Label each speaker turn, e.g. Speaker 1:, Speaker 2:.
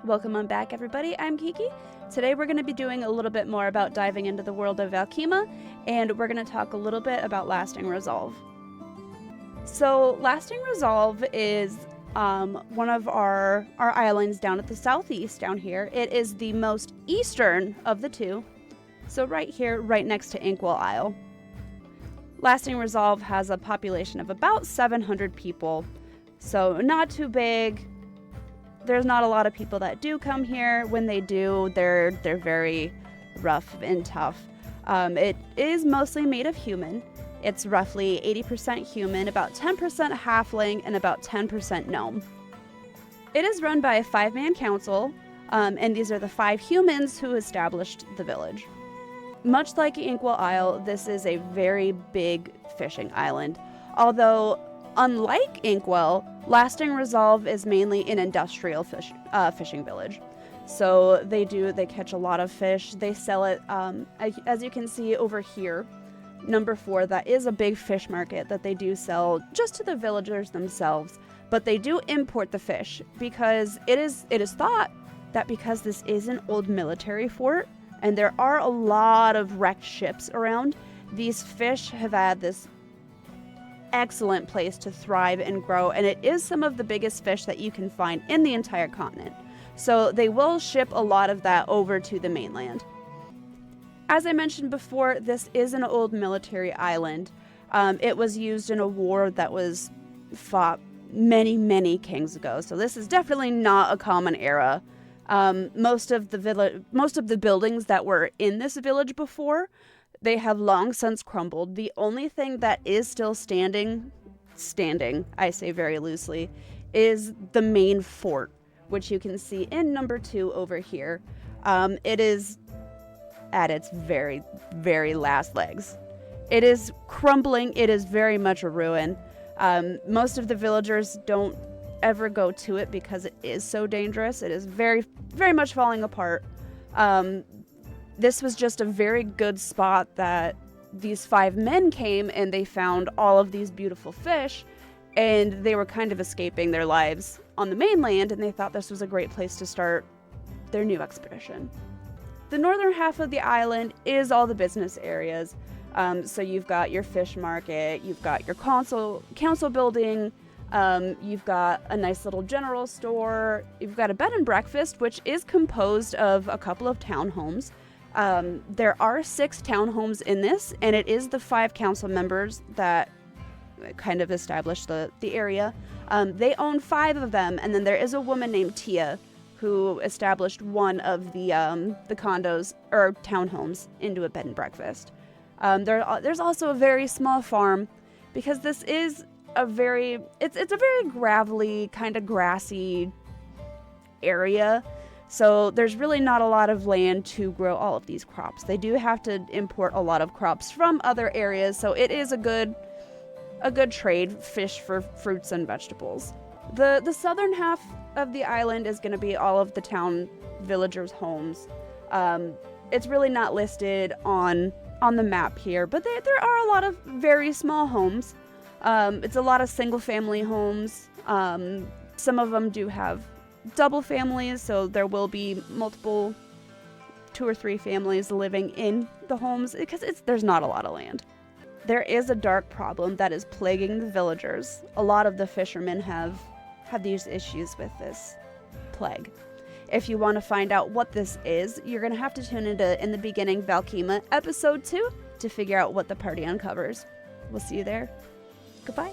Speaker 1: Welcome on back, everybody. I'm Kiki. Today we're going to be doing a little bit more about diving into the world of Valkima, and we're going to talk a little bit about Lasting Resolve. So Lasting Resolve is one of our islands down at the southeast down here. It is the most eastern of the two, so right here, right next to Inkwell Isle. Lasting Resolve has a population of about 700 people, so not too big. There's not a lot of people that do come here. When they do, they're very rough and tough. It is mostly made of human. It's roughly 80% human, about 10% halfling, and about 10% gnome. It is run by a 5-man council, and these are the 5 humans who established the village. Much like Inkwell Isle, this is a very big fishing island. Although, unlike Inkwell, Lasting Resolve is mainly an industrial fishing village. So they catch a lot of fish. They sell it, as you can see over here, number 4, that is a big fish market that they do sell just to the villagers themselves. But they do import the fish because it is thought that because this is an old military fort and there are a lot of wrecked ships around, these fish have had this excellent place to thrive and grow, and it is some of the biggest fish that you can find in the entire continent. So they will ship a lot of that over to the mainland. As I mentioned before, this is an old military island. It was used in a war that was fought many kings ago, so this is definitely not a common era. Most of the buildings that were in this village before, they have long since crumbled. The only thing that is still standing, I say very loosely, is the main fort, which you can see in number 2 over here. It is at its very last legs. It is crumbling. It is very much a ruin. Most of the villagers don't ever go to it because it is so dangerous. It is very much falling apart. This was just a very good spot that these 5 men came and they found all of these beautiful fish, and they were kind of escaping their lives on the mainland, and they thought this was a great place to start their new expedition. The northern half of the island is all the business areas. So you've got your fish market, you've got your council building, you've got a nice little general store, you've got a bed and breakfast, which is composed of a couple of townhomes. There are 6 townhomes in this, and it is the 5 council members that kind of established the area. They own 5 of them, and then there is a woman named Tia who established one of the condos or townhomes into a bed and breakfast. There's also a very small farm because this is it's a very gravelly, kind of grassy area. So there's really not a lot of land to grow all of these crops. They do have to import a lot of crops from other areas, so it is a good trade, fish for fruits and vegetables. The southern half of the island is going to be all of the town villagers' homes. It's really not listed on the map here, but there are a lot of very small homes. It's a lot of single family homes. Some of them do have double families, so there will be multiple 2 or 3 families living in the homes because there's not a lot of land. There is a dark problem that is plaguing the villagers. A lot of the fishermen have these issues with this plague. If you want to find out what this is, you're going to have to tune into In the Beginning Valkima episode 2 to figure out what the party uncovers. We'll see you there. Goodbye.